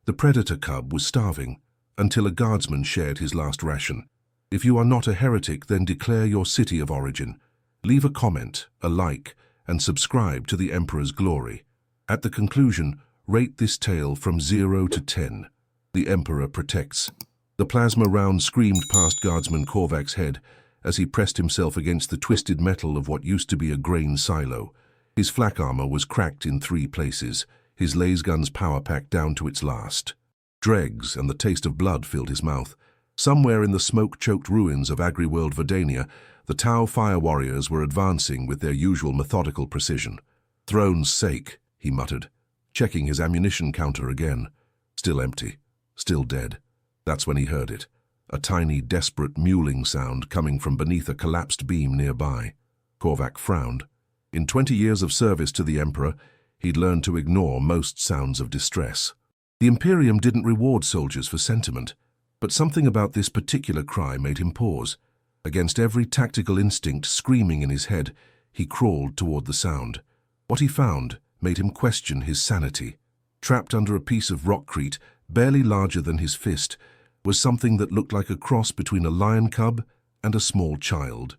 The predator cub was starving, until a guardsman shared his last ration. If you are not a heretic, then declare your city of origin. Leave a comment, a like, and subscribe to the Emperor's glory. At the conclusion, rate this tale from 0 to 10. The Emperor protects. The plasma round screamed past Guardsman Korvac's head as he pressed himself against the twisted metal of what used to be a grain silo. His flak armor was cracked in 3 places, his lasgun's power pack down to its last. Dregs and the taste of blood filled his mouth. Somewhere in the smoke-choked ruins of Agri-World Verdania, the Tau fire warriors were advancing with their usual methodical precision. "Throne's sake," he muttered, checking his ammunition counter again. Still empty, still dead. That's when he heard it, a tiny, desperate mewling sound coming from beneath a collapsed beam nearby. Korvac frowned. In 20 years of service to the Emperor, he'd learned to ignore most sounds of distress. The Imperium didn't reward soldiers for sentiment, but something about this particular cry made him pause. Against every tactical instinct screaming in his head, he crawled toward the sound. What he found made him question his sanity. Trapped under a piece of rockcrete, barely larger than his fist, was something that looked like a cross between a lion cub and a small child.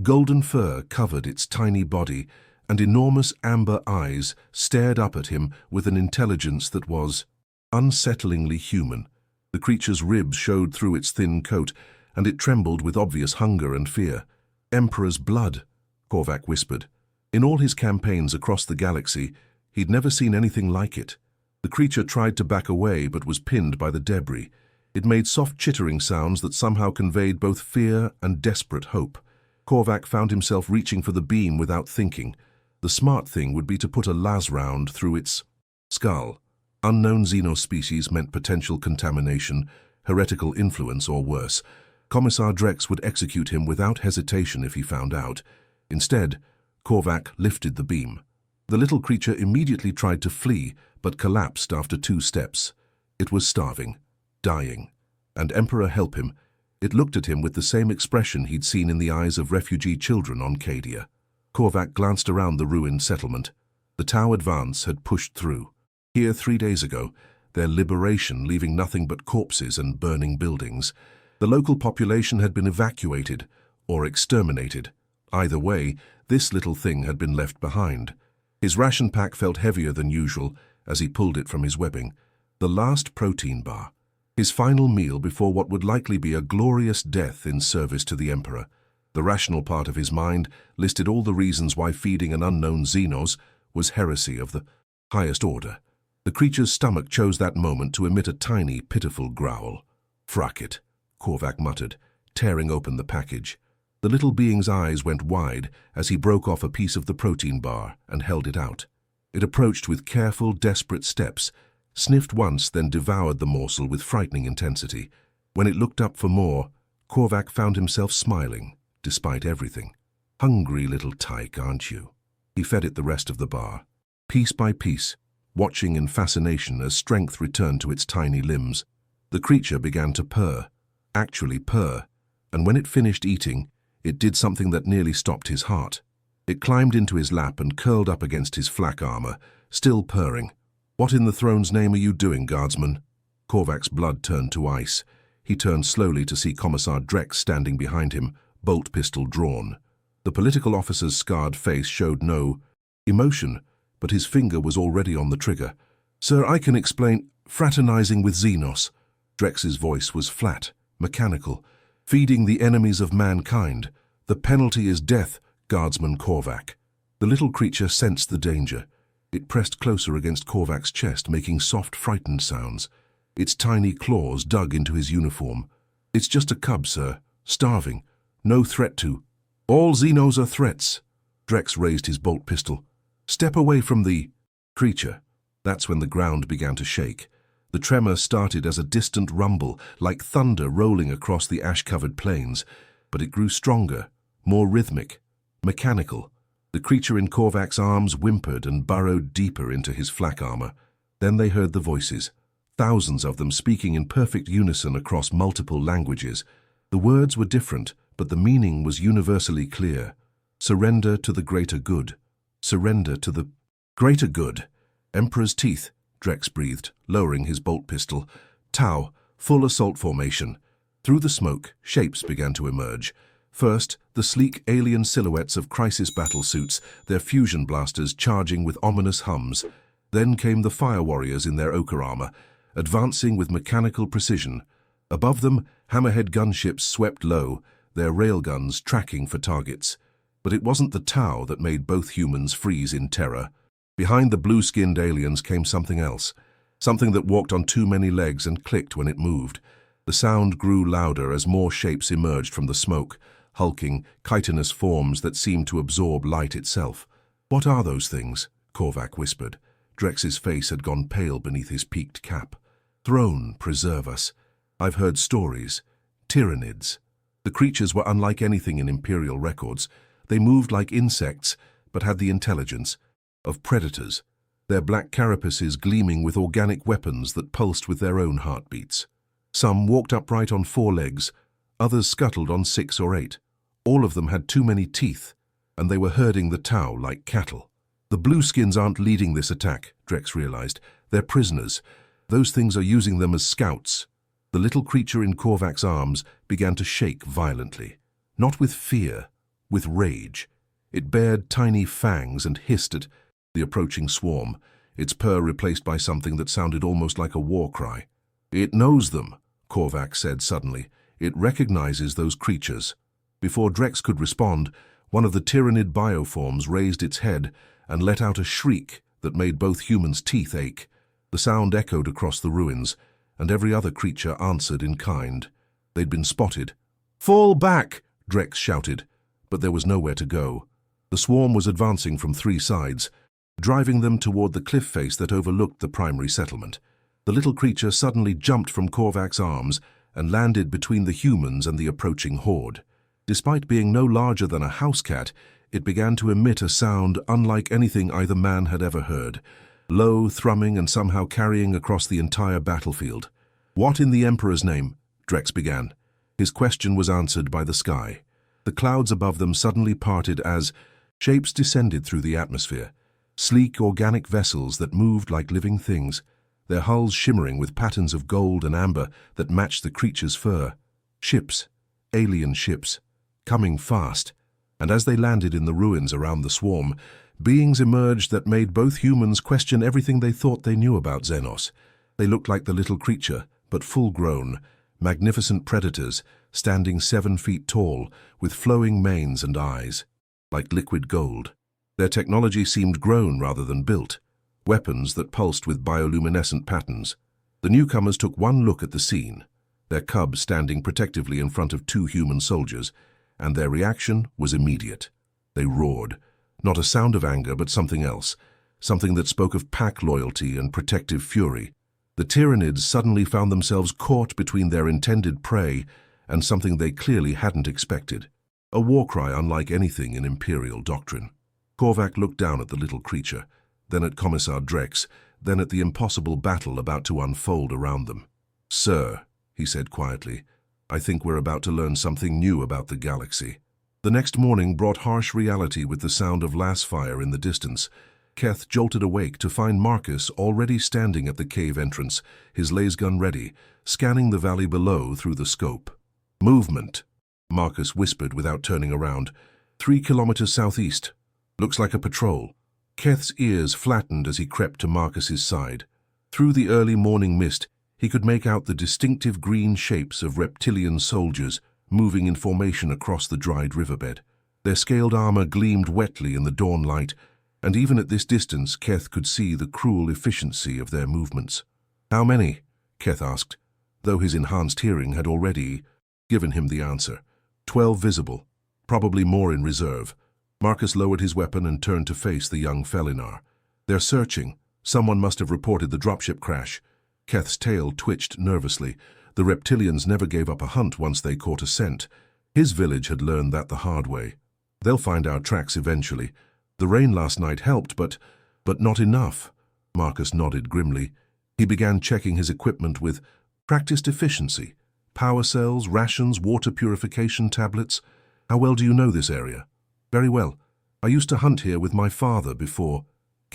Golden fur covered its tiny body, and enormous amber eyes stared up at him with an intelligence that was unsettlingly human. The creature's ribs showed through its thin coat, and it trembled with obvious hunger and fear. "Emperor's blood," Korvac whispered. In all his campaigns across the galaxy, he'd never seen anything like it. The creature tried to back away but was pinned by the debris. It made soft chittering sounds that somehow conveyed both fear and desperate hope. Korvac found himself reaching for the beam without thinking. The smart thing would be to put a las round through its skull. Unknown xenospecies meant potential contamination, heretical influence, or worse. Commissar Drex would execute him without hesitation if he found out. Instead, Korvac lifted the beam. The little creature immediately tried to flee, but collapsed after 2 steps. It was starving, dying, and Emperor help him. It looked at him with the same expression he'd seen in the eyes of refugee children on Cadia. Korvac glanced around the ruined settlement. The Tau advance had pushed through. Here 3 days ago, their liberation leaving nothing but corpses and burning buildings. The local population had been evacuated or exterminated. Either way, this little thing had been left behind. His ration pack felt heavier than usual as he pulled it from his webbing. The last protein bar. His final meal before what would likely be a glorious death in service to the Emperor. The rational part of his mind listed all the reasons why feeding an unknown Xenos was heresy of the highest order. The creature's stomach chose that moment to emit a tiny, pitiful growl. "Frack it," Korvac muttered, tearing open the package. The little being's eyes went wide as he broke off a piece of the protein bar and held it out. It approached with careful, desperate steps, sniffed once, then devoured the morsel with frightening intensity. When it looked up for more, Korvac found himself smiling, despite everything. "Hungry little tyke, aren't you?" He fed it the rest of the bar, piece by piece, watching in fascination as strength returned to its tiny limbs. The creature began to purr, actually purr, and when it finished eating, it did something that nearly stopped his heart. It climbed into his lap and curled up against his flak armor, still purring. "What in the throne's name are you doing, Guardsman?" Korvac's blood turned to ice. He turned slowly to see Commissar Drex standing behind him, bolt pistol drawn. The political officer's scarred face showed no emotion, but his finger was already on the trigger. "Sir, I can explain. Fraternizing with Xenos." Drex's voice was flat, mechanical. "Feeding the enemies of mankind. The penalty is death, Guardsman Korvac." The little creature sensed the danger. It pressed closer against Korvac's chest, making soft, frightened sounds. Its tiny claws dug into his uniform. "It's just a cub, sir. Starving. No threat to—" "All Xenos are threats." Drex raised his bolt pistol. "Step away from the creature." That's when the ground began to shake. The tremor started as a distant rumble, like thunder rolling across the ash-covered plains, but it grew stronger, more rhythmic, mechanical. The creature in Korvac's arms whimpered and burrowed deeper into his flak armor. Then they heard the voices, thousands of them speaking in perfect unison across multiple languages. The words were different, but the meaning was universally clear. Surrender to the greater good. Surrender to the greater good. Emperor's teeth, Drex breathed, lowering his bolt pistol. Tau, full assault formation. Through the smoke, shapes began to emerge. First, the sleek alien silhouettes of crisis battle suits, their fusion blasters charging with ominous hums. Then came the fire warriors in their ochre armor, advancing with mechanical precision. Above them, hammerhead gunships swept low, their railguns tracking for targets. But it wasn't the Tau that made both humans freeze in terror. Behind the blue-skinned aliens came something else, something that walked on too many legs and clicked when it moved. The sound grew louder as more shapes emerged from the smoke, hulking, chitinous forms that seemed to absorb light itself. "What are those things?" Korvac whispered. Drex's face had gone pale beneath his peaked cap. "Throne, preserve us. I've heard stories. Tyranids." The creatures were unlike anything in Imperial records. They moved like insects, but had the intelligence of predators, their black carapaces gleaming with organic weapons that pulsed with their own heartbeats. Some walked upright on 4 legs, others scuttled on 6 or 8. All of them had too many teeth, and they were herding the Tau like cattle. The Blueskins aren't leading this attack, Drex realized. They're prisoners. Those things are using them as scouts. The little creature in Korvac's arms began to shake violently. Not with fear, with rage. It bared tiny fangs and hissed at the approaching swarm, its purr replaced by something that sounded almost like a war cry. "It knows them," Korvac said suddenly. "It recognizes those creatures." Before Drex could respond, one of the Tyranid bioforms raised its head and let out a shriek that made both humans' teeth ache. The sound echoed across the ruins, and every other creature answered in kind. They'd been spotted. "Fall back!" Drex shouted, but there was nowhere to go. The swarm was advancing from 3 sides, driving them toward the cliff face that overlooked the primary settlement. The little creature suddenly jumped from Korvac's arms and landed between the humans and the approaching horde. Despite being no larger than a house cat, it began to emit a sound unlike anything either man had ever heard, low, thrumming, and somehow carrying across the entire battlefield. "What in the Emperor's name?" Drex began. His question was answered by the sky. The clouds above them suddenly parted as shapes descended through the atmosphere. Sleek, organic vessels that moved like living things, their hulls shimmering with patterns of gold and amber that matched the creature's fur. Ships, alien ships, coming fast, and as they landed in the ruins around the swarm, beings emerged that made both humans question everything they thought they knew about Xenos. They looked like the little creature, but full-grown, magnificent predators, standing 7 feet tall, with flowing manes and eyes, like liquid gold. Their technology seemed grown rather than built, weapons that pulsed with bioluminescent patterns. The newcomers took one look at the scene, their cub standing protectively in front of 2 human soldiers, and their reaction was immediate. They roared, not a sound of anger but something else, something that spoke of pack loyalty and protective fury. The Tyranids suddenly found themselves caught between their intended prey and something they clearly hadn't expected. A war cry unlike anything in Imperial doctrine. Korvac looked down at the little creature, then at Commissar Drex, then at the impossible battle about to unfold around them. "Sir," he said quietly, "I think we're about to learn something new about the galaxy." The next morning brought harsh reality with the sound of lass fire in the distance. Keth jolted awake to find Marcus already standing at the cave entrance, his lasgun ready, scanning the valley below through the scope. "Movement," Marcus whispered without turning around. 3 kilometers southeast. Looks like a patrol." Keth's ears flattened as he crept to Marcus's side. Through the early morning mist, he could make out the distinctive green shapes of reptilian soldiers moving in formation across the dried riverbed. Their scaled armor gleamed wetly in the dawn light, and even at this distance Keth could see the cruel efficiency of their movements. "How many?" Keth asked, though his enhanced hearing had already given him the answer. 12 visible, probably more in reserve." Marcus lowered his weapon and turned to face the young Felinar. "They're searching. Someone must have reported the dropship crash." Keth's tail twitched nervously. The reptilians never gave up a hunt once they caught a scent. His village had learned that the hard way. "They'll find our tracks eventually. The rain last night helped, but not enough." Marcus nodded grimly. He began checking his equipment with practiced efficiency. Power cells, rations, water purification tablets. "How well do you know this area?" "Very well. I used to hunt here with my father before."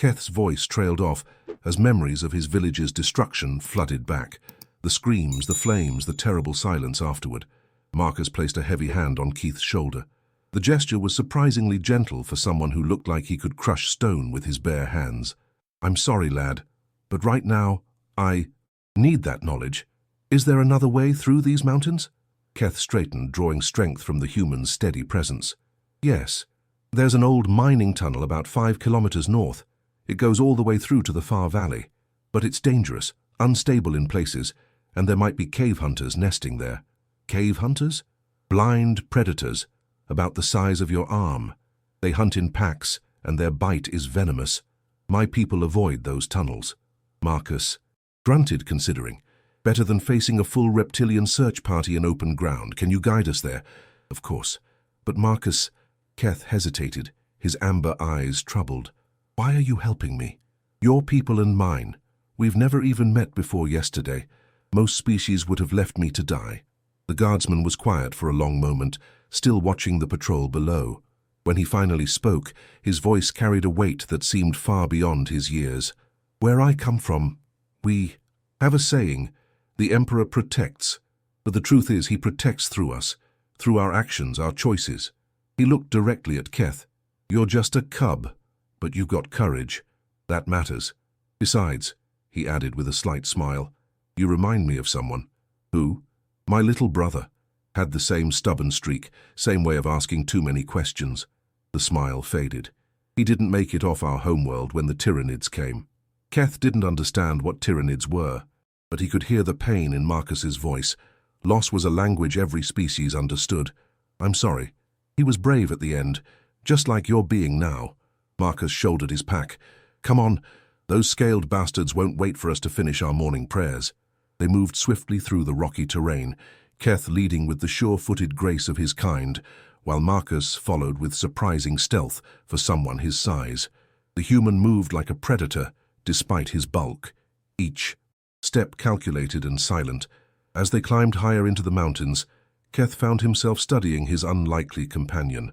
Keth's voice trailed off as memories of his village's destruction flooded back. The screams, the flames, the terrible silence afterward. Marcus placed a heavy hand on Keith's shoulder. The gesture was surprisingly gentle for someone who looked like he could crush stone with his bare hands. "I'm sorry, lad, but right now, I need that knowledge. Is there another way through these mountains?" Keth straightened, drawing strength from the human's steady presence. "Yes. There's an old mining tunnel about 5 kilometers north. It goes all the way through to the far valley. But it's dangerous, unstable in places, and there might be cave hunters nesting there." "Cave hunters?" "Blind predators, about the size of your arm. They hunt in packs, and their bite is venomous. My people avoid those tunnels." Marcus grunted, considering. "Better than facing a full reptilian search party in open ground. Can you guide us there?" "Of course. But Marcus..." Keth hesitated, his amber eyes troubled. "Why are you helping me? Your people and mine. We've never even met before yesterday. Most species would have left me to die." The guardsman was quiet for a long moment, still watching the patrol below. When he finally spoke, his voice carried a weight that seemed far beyond his years. "Where I come from, we have a saying, the Emperor protects. But the truth is he protects through us, through our actions, our choices." He looked directly at Keth. "You're just a cub, but you've got courage. That matters. Besides," he added with a slight smile, "you remind me of someone." "Who?" "My little brother. Had the same stubborn streak, same way of asking too many questions." The smile faded. "He didn't make it off our homeworld when the Tyranids came." Keth didn't understand what Tyranids were, but he could hear the pain in Marcus's voice. Loss was a language every species understood. "I'm sorry. He was brave at the end, just like you're being now." Marcus shouldered his pack. "Come on. Those scaled bastards won't wait for us to finish our morning prayers." They moved swiftly through the rocky terrain, Keth leading with the sure-footed grace of his kind, while Marcus followed with surprising stealth for someone his size. The human moved like a predator, despite his bulk, each step calculated and silent. As they climbed higher into the mountains, Keth found himself studying his unlikely companion.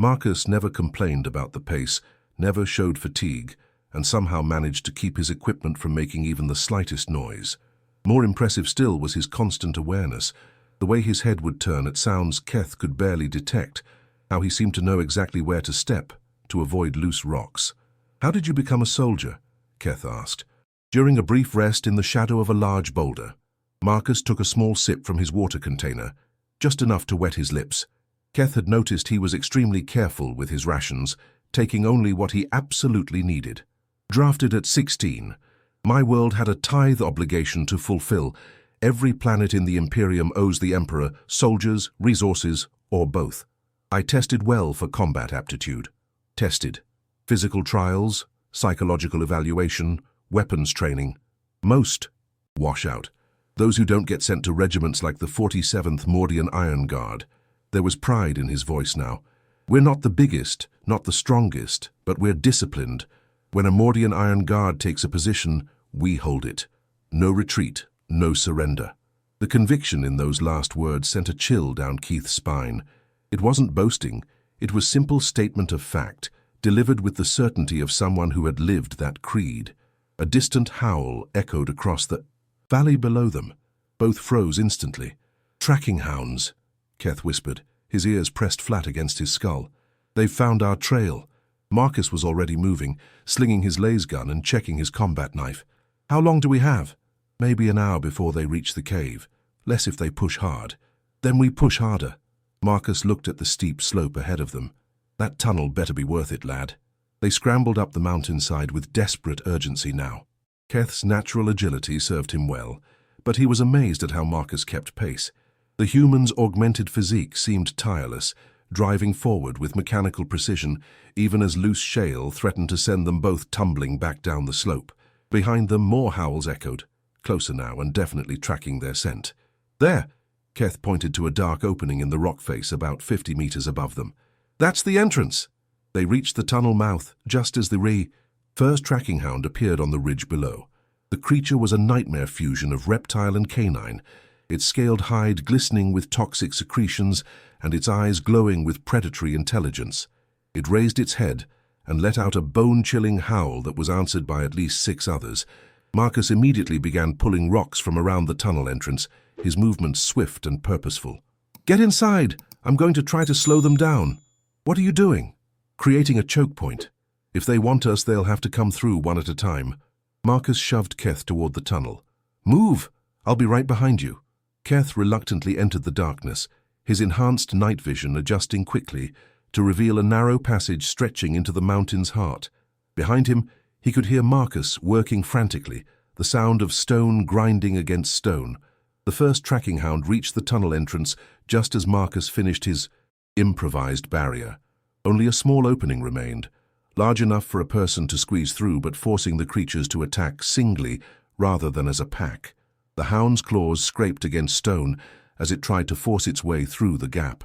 Marcus never complained about the pace, never showed fatigue, and somehow managed to keep his equipment from making even the slightest noise. More impressive still was his constant awareness, the way his head would turn at sounds Keth could barely detect, how he seemed to know exactly where to step, to avoid loose rocks. "How did you become a soldier?" Keth asked. During a brief rest in the shadow of a large boulder, Marcus took a small sip from his water container, just enough to wet his lips. Keth had noticed he was extremely careful with his rations, taking only what he absolutely needed. "Drafted at 16, my world had a tithe obligation to fulfill. Every planet in the Imperium owes the Emperor soldiers, resources, or both. I tested well for combat aptitude. Tested. Physical trials, psychological evaluation, weapons training. Most wash out. Those who don't get sent to regiments like the 47th Mordian Iron Guard." There was pride in his voice now. "We're not the biggest, not the strongest, but we're disciplined. When a Mordian Iron Guard takes a position, we hold it. No retreat, no surrender." The conviction in those last words sent a chill down Keith's spine. It wasn't boasting, it was simple statement of fact, delivered with the certainty of someone who had lived that creed. A distant howl echoed across the valley below them. Both froze instantly. "Tracking hounds," Keth whispered, his ears pressed flat against his skull. "They've found our trail." Marcus was already moving, slinging his laser gun and checking his combat knife. "How long do we have?" "Maybe an hour before they reach the cave. Less if they push hard." "Then we push harder." Marcus looked at the steep slope ahead of them. "That tunnel better be worth it, lad." They scrambled up the mountainside with desperate urgency now. Keth's natural agility served him well, but he was amazed at how Marcus kept pace. The human's augmented physique seemed tireless, driving forward with mechanical precision, even as loose shale threatened to send them both tumbling back down the slope. Behind them, more howls echoed, closer now and definitely tracking their scent. "There!" Keth pointed to a dark opening in the rock face about 50 meters above them. "That's the entrance!" They reached the tunnel mouth just as the first tracking hound appeared on the ridge below. The creature was a nightmare fusion of reptile and canine, its scaled hide glistening with toxic secretions and its eyes glowing with predatory intelligence. It raised its head, and let out a bone-chilling howl that was answered by at least 6 others. Marcus immediately began pulling rocks from around the tunnel entrance, his movements swift and purposeful. "Get inside! I'm going to try to slow them down." "What are you doing?" "Creating a choke point. If they want us, they'll have to come through one at a time." Marcus shoved Keth toward the tunnel. "Move! I'll be right behind you." Keth reluctantly entered the darkness, his enhanced night vision adjusting quickly to reveal a narrow passage stretching into the mountain's heart. Behind him, he could hear Marcus working frantically, the sound of stone grinding against stone. The first tracking hound reached the tunnel entrance just as Marcus finished his improvised barrier. Only a small opening remained, large enough for a person to squeeze through but forcing the creatures to attack singly rather than as a pack. The hound's claws scraped against stone as it tried to force its way through the gap.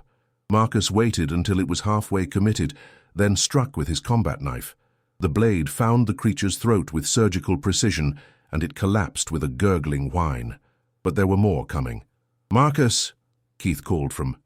Marcus waited until it was halfway committed, then struck with his combat knife. The blade found the creature's throat with surgical precision, and it collapsed with a gurgling whine. But there were more coming. "Marcus!" Keith called from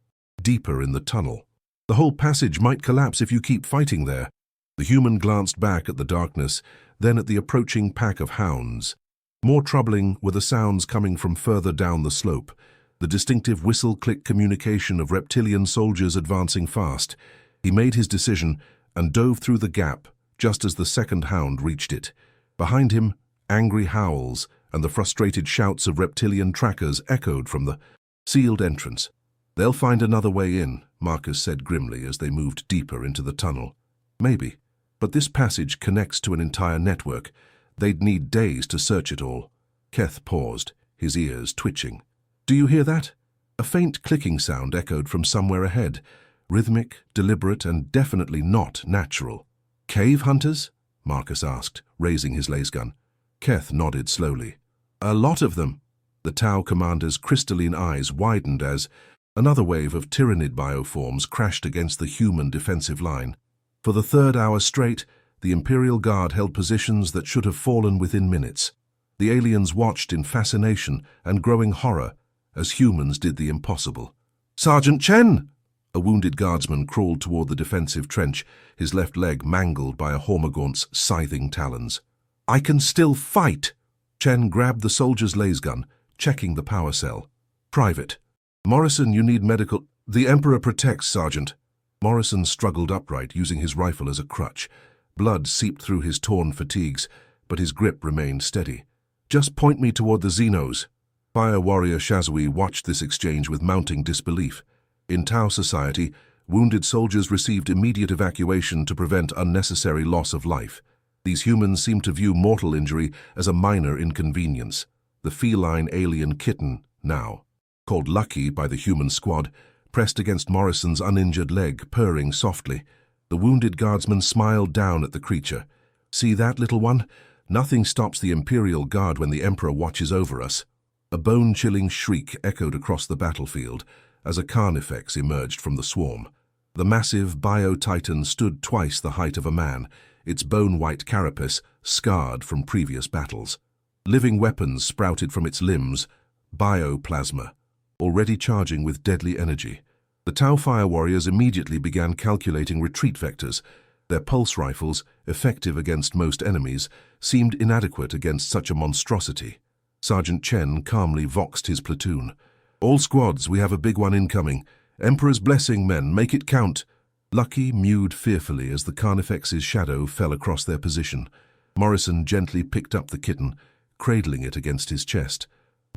deeper in the tunnel. "The whole passage might collapse if you keep fighting there." The human glanced back at the darkness, then at the approaching pack of hounds. More troubling were the sounds coming from further down the slope, the distinctive whistle-click communication of reptilian soldiers advancing fast. He made his decision and dove through the gap just as the second hound reached it. Behind him, angry howls and the frustrated shouts of reptilian trackers echoed from the sealed entrance. "They'll find another way in," Marcus said grimly as they moved deeper into the tunnel. "Maybe, but this passage connects to an entire network. They'd need days to search it all." Keth paused, his ears twitching. "Do you hear that?" A faint clicking sound echoed from somewhere ahead, rhythmic, deliberate, and definitely not natural. "Cave hunters?" Marcus asked, raising his laser. Keth nodded slowly. "A lot of them." The Tau commander's crystalline eyes widened as another wave of tyrannid bioforms crashed against the human defensive line. For the 3rd hour straight, the Imperial Guard held positions that should have fallen within minutes. The aliens watched in fascination and growing horror as humans did the impossible. "Sergeant Chen!" A wounded guardsman crawled toward the defensive trench, his left leg mangled by a Hormagaunt's scything talons. "I can still fight!" Chen grabbed the soldier's laser, checking the power cell. "Private. Morrison, you need medical—" "The Emperor protects, Sergeant." Morrison struggled upright, using his rifle as a crutch. Blood seeped through his torn fatigues, but his grip remained steady. "Just point me toward the Xenos." Fire warrior Shazui watched this exchange with mounting disbelief. In Tau society, wounded soldiers received immediate evacuation to prevent unnecessary loss of life. These humans seemed to view mortal injury as a minor inconvenience. The feline alien kitten, now called Lucky by the human squad, pressed against Morrison's uninjured leg, purring softly. The wounded guardsman smiled down at the creature. "See that, little one? Nothing stops the Imperial Guard when the Emperor watches over us." A bone-chilling shriek echoed across the battlefield as a Carnifex emerged from the swarm. The massive Bio-Titan stood twice the height of a man, its bone-white carapace scarred from previous battles. Living weapons sprouted from its limbs, bioplasma, already charging with deadly energy. The Tau fire warriors immediately began calculating retreat vectors. Their pulse rifles, effective against most enemies, seemed inadequate against such a monstrosity. Sergeant Chen calmly voxed his platoon. "All squads, we have a big one incoming. Emperor's blessing, men, make it count." Lucky mewed fearfully as the Carnifex's shadow fell across their position. Morrison gently picked up the kitten, cradling it against his chest.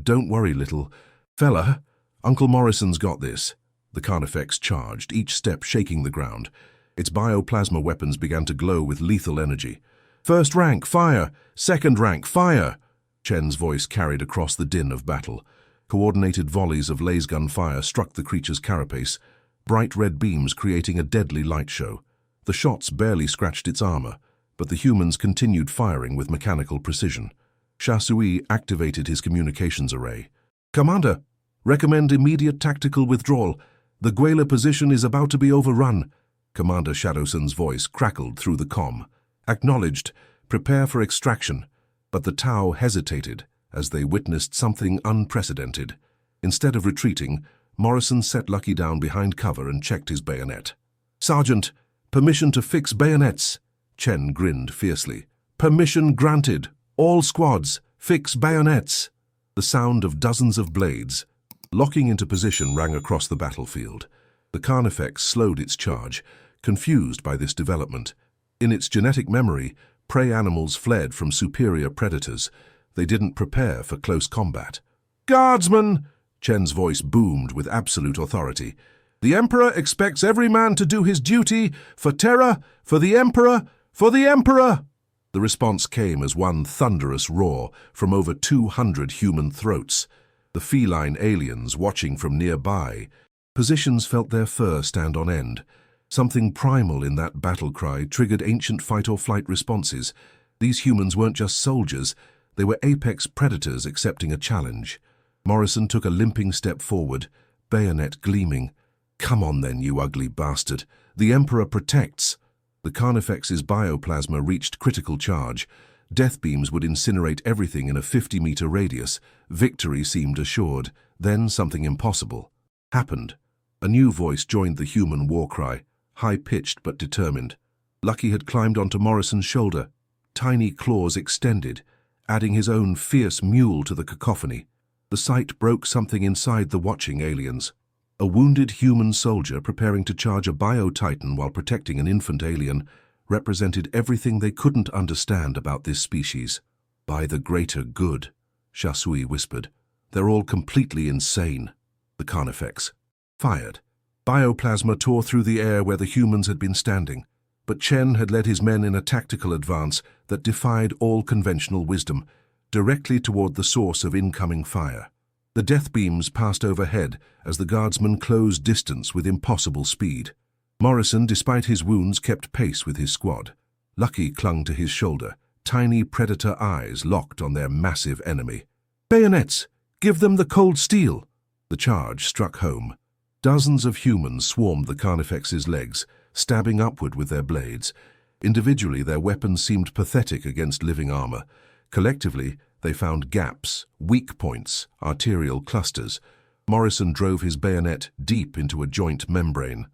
"Don't worry, little fella. Uncle Morrison's got this." The Carnifex charged, each step shaking the ground. Its bioplasma weapons began to glow with lethal energy. "First rank, fire! Second rank, fire!" Chen's voice carried across the din of battle. Coordinated volleys of laser fire struck the creature's carapace, bright red beams creating a deadly light show. The shots barely scratched its armor, but the humans continued firing with mechanical precision. Shasui activated his communications array. "Commander, recommend immediate tactical withdrawal. The Guela position is about to be overrun." Commander Shadowson's voice crackled through the comm. "Acknowledged. Prepare for extraction." But the Tau hesitated as they witnessed something unprecedented. Instead of retreating, Morrison set Lucky down behind cover and checked his bayonet. "Sergeant, permission to fix bayonets." Chen grinned fiercely. "Permission granted. All squads, fix bayonets." The sound of dozens of blades locking into position rang across the battlefield. The Carnifex slowed its charge, confused by this development. In its genetic memory, prey animals fled from superior predators. They didn't prepare for close combat. "Guardsman!" Chen's voice boomed with absolute authority. "The Emperor expects every man to do his duty for Terra, for the Emperor, for the Emperor!" The response came as one thunderous roar from over 200 human throats. The feline aliens watching from nearby. Positions felt their fur stand on end. Something primal in that battle cry triggered ancient fight-or-flight responses. These humans weren't just soldiers, they were apex predators accepting a challenge. Morrison took a limping step forward, bayonet gleaming. "Come on then, you ugly bastard. The Emperor protects." The Carnifex's bioplasma reached critical charge. Death beams would incinerate everything in a 50-meter radius. Victory seemed assured. Then something impossible happened. A new voice joined the human war cry, high-pitched but determined. Lucky had climbed onto Morrison's shoulder, tiny claws extended, adding his own fierce mule to the cacophony. The sight broke something inside the watching aliens. A wounded human soldier preparing to charge a bio-titan while protecting an infant alien represented everything they couldn't understand about this species. "By the greater good," Shui whispered. "They're all completely insane." The Carnifex fired. Bioplasma tore through the air where the humans had been standing, but Chen had led his men in a tactical advance that defied all conventional wisdom, directly toward the source of incoming fire. The death beams passed overhead as the Guardsman closed distance with impossible speed. Morrison, despite his wounds, kept pace with his squad. Lucky clung to his shoulder, tiny predator eyes locked on their massive enemy. "Bayonets! Give them the cold steel!" The charge struck home. Dozens of humans swarmed the Carnifex's legs, stabbing upward with their blades. Individually, their weapons seemed pathetic against living armor. Collectively, they found gaps, weak points, arterial clusters. Morrison drove his bayonet deep into a joint membrane.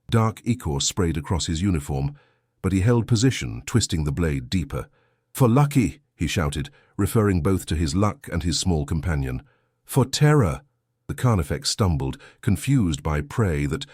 Dark ichor sprayed across his uniform, but he held position, twisting the blade deeper. "For Lucky!" he shouted, referring both to his luck and his small companion. "For Terra!" The Carnifex stumbled, confused by prey that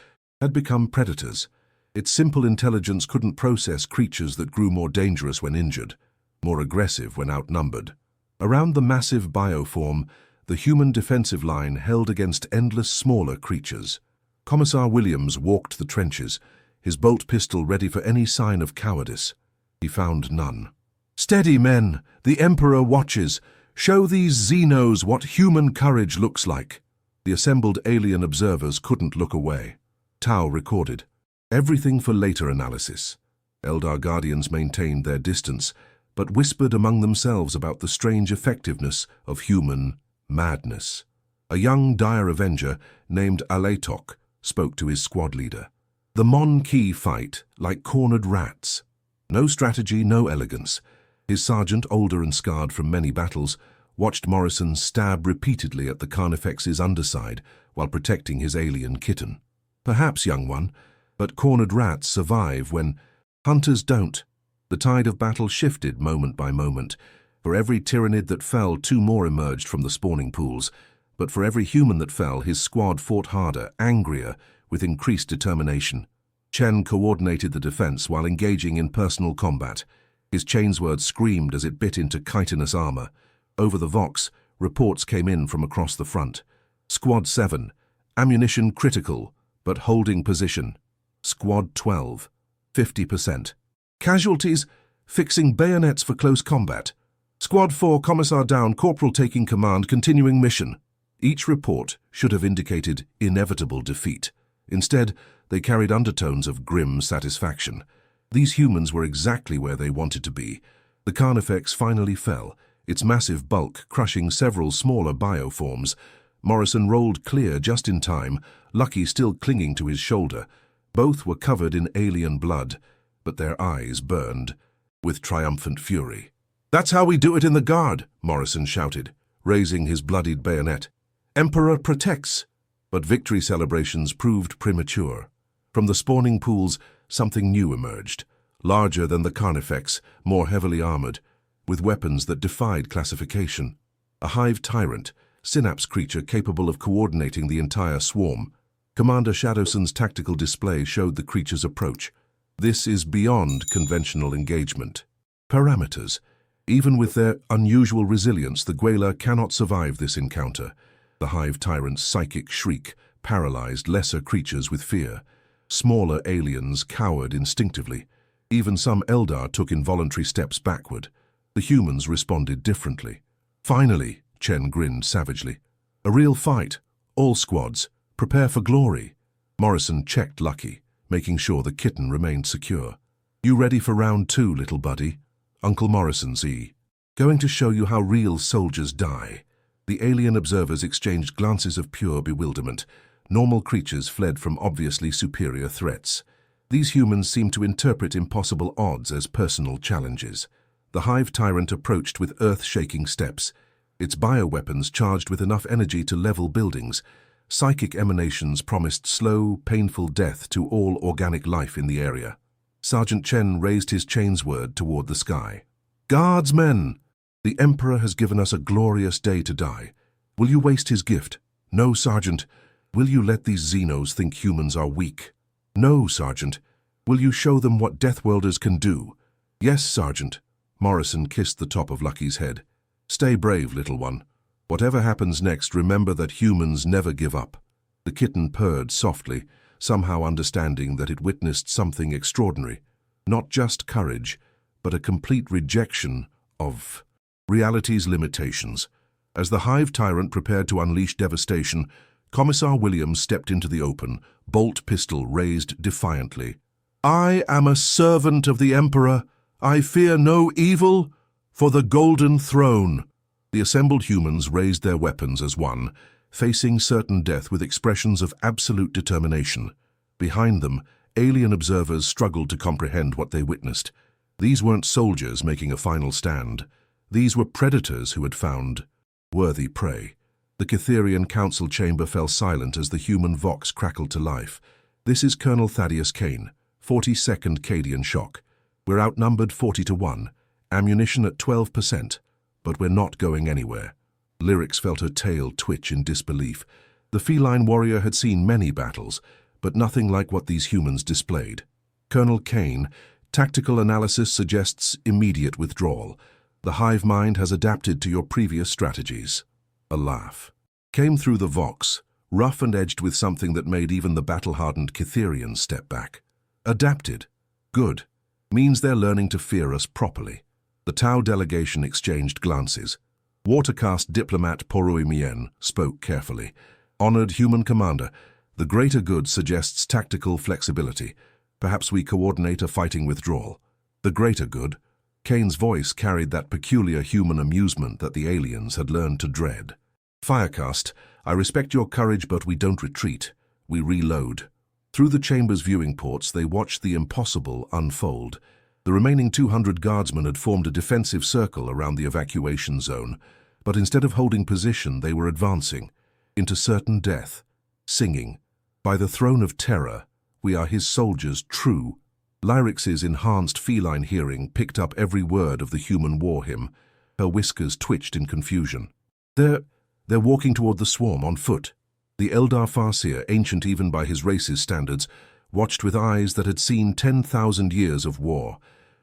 had become predators. Its simple intelligence couldn't process creatures that grew more dangerous when injured, more aggressive when outnumbered. Around the massive bioform, the human defensive line held against endless smaller creatures. Commissar Williams walked the trenches, his bolt pistol ready for any sign of cowardice. He found none. "Steady, men! The Emperor watches! Show these Xenos what human courage looks like!" The assembled alien observers couldn't look away. Tau recorded. Everything for later analysis. Eldar Guardians maintained their distance, but whispered among themselves about the strange effectiveness of human madness. A young dire avenger named Aletok spoke to his squad leader. The Mon Ki fight like cornered rats. No strategy, no elegance. His sergeant, older and scarred from many battles, watched Morrison stab repeatedly at the Carnifex's underside while protecting his alien kitten. "Perhaps, young one, but cornered rats survive when hunters don't." The tide of battle shifted moment by moment. For every tyrannid that fell, two more emerged from the spawning pools. But for every human that fell, his squad fought harder, angrier, with increased determination. Chen coordinated the defense while engaging in personal combat. His chainsword screamed as it bit into chitinous armor. Over the Vox, reports came in from across the front. Squad 7, ammunition critical, but holding position. Squad 12, 50%. Casualties, fixing bayonets for close combat. Squad 4, Commissar down, Corporal taking command, continuing mission. Each report should have indicated inevitable defeat. Instead, they carried undertones of grim satisfaction. These humans were exactly where they wanted to be. The Carnifex finally fell, its massive bulk crushing several smaller bioforms. Morrison rolled clear just in time, Lucky still clinging to his shoulder. Both were covered in alien blood, but their eyes burned with triumphant fury. "That's how we do it in the Guard," Morrison shouted, raising his bloodied bayonet. "Emperor protects." But victory celebrations proved premature. From the spawning pools, something new emerged. larger than the Carnifex, more heavily armored, with weapons that defied classification. A hive tyrant, synapse creature capable of coordinating the entire swarm. Commander Shadowson's tactical display showed the creature's approach. This is beyond conventional engagement. Parameters. Even with their unusual resilience, the Gwaler cannot survive this encounter. The hive tyrant's psychic shriek paralyzed lesser creatures with fear. Smaller aliens cowered instinctively. Even some Eldar took involuntary steps backward. The humans responded differently. Finally, Chen grinned savagely. A real fight. All squads. Prepare for glory. Morrison checked Lucky, making sure the kitten remained secure. You ready for round 2, little buddy? Uncle Morrison's going to show you how real soldiers die. The alien observers exchanged glances of pure bewilderment. Normal creatures fled from obviously superior threats. These humans seemed to interpret impossible odds as personal challenges. The hive tyrant approached with earth-shaking steps, its bioweapons charged with enough energy to level buildings. Psychic emanations promised slow, painful death to all organic life in the area. Sergeant Chen raised his chainsword toward the sky. Guardsmen! The Emperor has given us a glorious day to die. Will you waste his gift? No, Sergeant. Will you let these Xenos think humans are weak? No, Sergeant. Will you show them what Deathworlders can do? Yes, Sergeant. Morrison kissed the top of Lucky's head. Stay brave, little one. Whatever happens next, remember that humans never give up. The kitten purred softly, somehow understanding that it witnessed something extraordinary. Not just courage, but a complete rejection of reality's limitations. As the hive tyrant prepared to unleash devastation, Commissar Williams stepped into the open, bolt pistol raised defiantly. I am a servant of the Emperor. I fear no evil. For the Golden Throne. The assembled humans raised their weapons as one, facing certain death with expressions of absolute determination. Behind them, alien observers struggled to comprehend what they witnessed. These weren't soldiers making a final stand. These were predators who had found worthy prey. The Cytherian council chamber fell silent as the human vox crackled to life. This is Colonel Thaddeus Kane, 42nd Cadian Shock. We're outnumbered 40-1, ammunition at 12%, but we're not going anywhere. Lyrics felt her tail twitch in disbelief. The feline warrior had seen many battles, but nothing like what these humans displayed. Colonel Kane, tactical analysis suggests immediate withdrawal. The hive mind has adapted to your previous strategies. A laugh came through the vox, rough and edged with something that made even the battle-hardened Cytherians step back. Adapted. Good. Means they're learning to fear us properly. The Tau delegation exchanged glances. Watercast diplomat Porui Mien spoke carefully. Honored human commander, the greater good suggests tactical flexibility. Perhaps we coordinate a fighting withdrawal. The greater good? Kane's voice carried that peculiar human amusement that the aliens had learned to dread. Firecast, I respect your courage, but we don't retreat. We reload. Through the chamber's viewing ports, they watched the impossible unfold. The remaining 200 guardsmen had formed a defensive circle around the evacuation zone, but instead of holding position, they were advancing into certain death, singing, By the throne of terror, we are his soldiers true. Lyrix's enhanced feline hearing picked up every word of the human war hymn. Her whiskers twitched in confusion. They're walking toward the swarm on foot. The Eldar Farseer, ancient even by his race's standards, watched with eyes that had seen 10,000 years of war.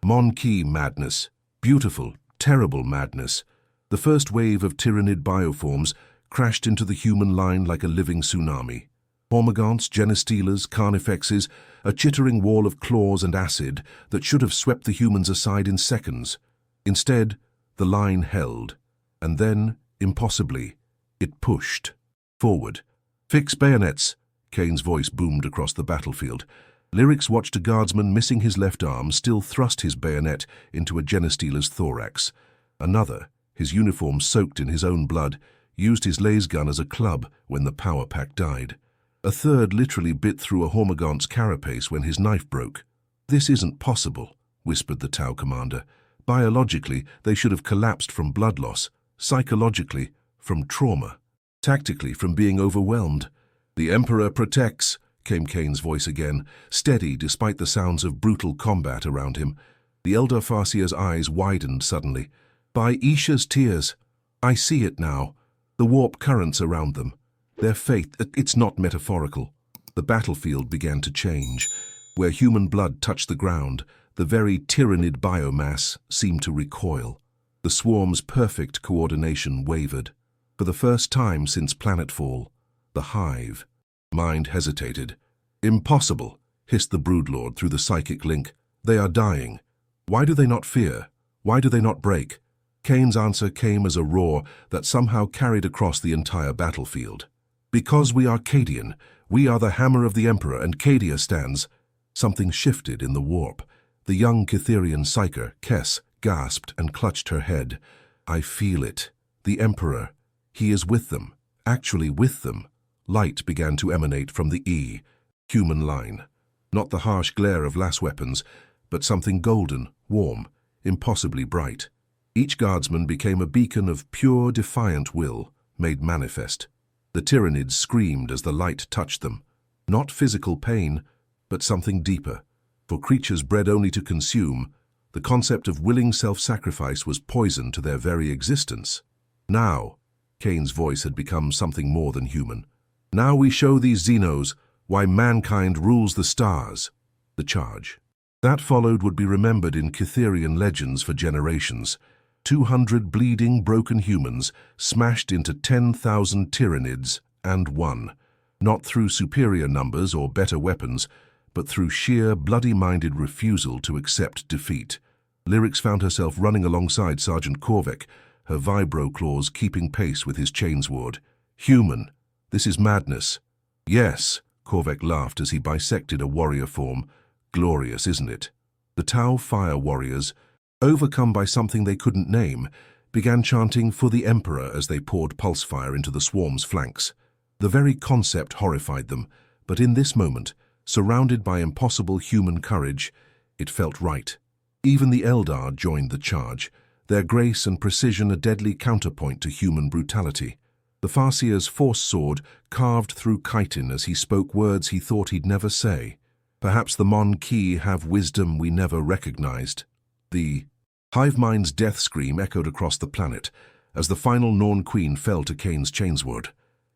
Mon-Ki madness. Beautiful, terrible madness. The first wave of tyrannid bioforms crashed into the human line like a living tsunami. Hormagaunts, Genestealers, Carnifexes, a chittering wall of claws and acid that should have swept the humans aside in seconds. Instead, the line held. And then, impossibly, it pushed. Forward. Fix bayonets, Kane's voice boomed across the battlefield. Lyrics watched a guardsman missing his left arm still thrust his bayonet into a Genestealer's thorax. Another, his uniform soaked in his own blood, used his laser gun as a club when the power pack died. A third literally bit through a Hormagaunt's carapace when his knife broke. This isn't possible, whispered the Tau commander. Biologically, they should have collapsed from blood loss. Psychologically, from trauma. Tactically, from being overwhelmed. The Emperor protects, came Kane's voice again, steady despite the sounds of brutal combat around him. The elder Farseer's eyes widened suddenly. By Isha's tears, I see it now. The warp currents around them. Their faith, it's not metaphorical. The battlefield began to change. Where human blood touched the ground, the very tyrannid biomass seemed to recoil. The swarm's perfect coordination wavered. For the first time since planetfall, the hive. Mind hesitated. Impossible, hissed the Broodlord through the psychic link. They are dying. Why do they not fear? Why do they not break? Kane's answer came as a roar that somehow carried across the entire battlefield. Because we are Cadian, we are the hammer of the Emperor, and Cadia stands. Something shifted in the warp. The young Cytherian psyker, Kess, gasped and clutched her head. I feel it. The Emperor. He is with them. Actually with them. Light began to emanate from the E, human line. Not the harsh glare of las weapons, but something golden, warm, impossibly bright. Each guardsman became a beacon of pure, defiant will, made manifest. The tyrannids screamed as the light touched them. Not physical pain, but something deeper. For creatures bred only to consume, the concept of willing self-sacrifice was poison to their very existence. Now, Kane's voice had become something more than human. Now we show these Xenos why mankind rules the stars. The charge. That followed would be remembered in Cytherian legends for generations. 200 bleeding, broken humans smashed into 10,000 tyrannids and won. Not through superior numbers or better weapons, but through sheer, bloody-minded refusal to accept defeat. Lyrics found herself running alongside Sergeant Korvek, her vibro claws keeping pace with his chainsword. Human, this is madness. Yes, Korvek laughed as he bisected a warrior form. Glorious, isn't it? The Tau fire warriors, overcome by something they couldn't name, began chanting for the Emperor as they poured pulse fire into the swarm's flanks. The very concept horrified them, but in this moment, surrounded by impossible human courage, it felt right. Even the Eldar joined the charge, their grace and precision a deadly counterpoint to human brutality. The Farseer's force sword carved through chitin as he spoke words he thought he'd never say. Perhaps the Mon Ki have wisdom we never recognized. The Hivemind's death scream echoed across the planet as the final Norn Queen fell to Kane's chainsword.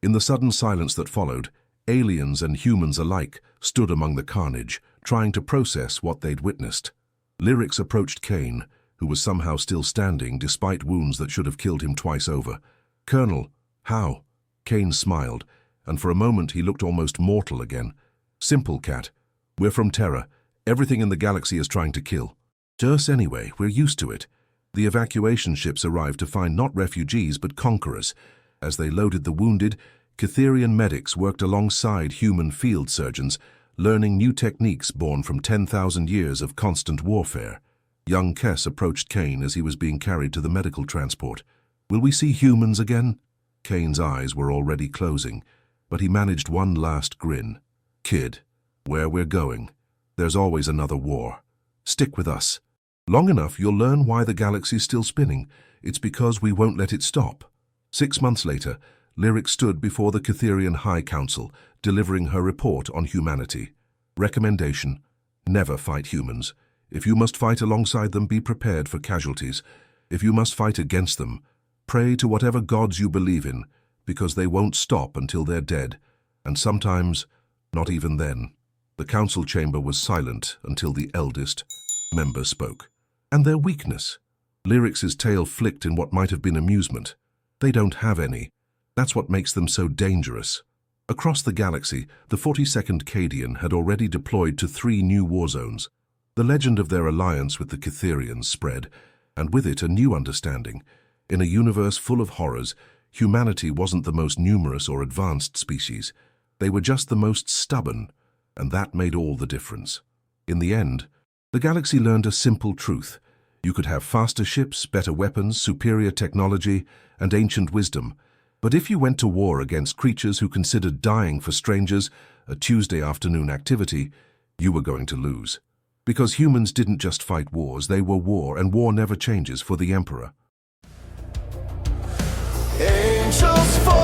In the sudden silence that followed, aliens and humans alike stood among the carnage, trying to process what they'd witnessed. Lyrics approached Kane, who was somehow still standing despite wounds that should have killed him twice over. Colonel, how? Kane smiled, and for a moment he looked almost mortal again. Simple, Cat. We're from Terra. Everything in the galaxy is trying to kill. Just anyway, we're used to it. The evacuation ships arrived to find not refugees but conquerors. As they loaded the wounded, Cytherian medics worked alongside human field surgeons, learning new techniques born from 10,000 years of constant warfare. Young Kess approached Kane as he was being carried to the medical transport. Will we see humans again? Kane's eyes were already closing, but he managed one last grin. Kid, where we're going, there's always another war. Stick with us. Long enough you'll learn why the galaxy's still spinning. It's because we won't let it stop. 6 months later, Lyric stood before the Cytherian High Council, delivering her report on humanity. Recommendation: never fight humans. If you must fight alongside them, be prepared for casualties. If you must fight against them, pray to whatever gods you believe in, because they won't stop until they're dead, and sometimes, not even then. The council chamber was silent until the eldest member spoke. And their weakness? Lyrics' tail flicked in what might have been amusement. They don't have any. That's what makes them so dangerous. Across the galaxy, the 42nd Cadian had already deployed to 3 new war zones. The legend of their alliance with the Cytherians spread, and with it a new understanding. In a universe full of horrors, humanity wasn't the most numerous or advanced species. They were just the most stubborn, and that made all the difference. In the end, the galaxy learned a simple truth. You could have faster ships, better weapons, superior technology, and ancient wisdom. But if you went to war against creatures who considered dying for strangers a Tuesday afternoon activity, you were going to lose. Because humans didn't just fight wars, they were war, and war never changes for the Emperor. Angels fall.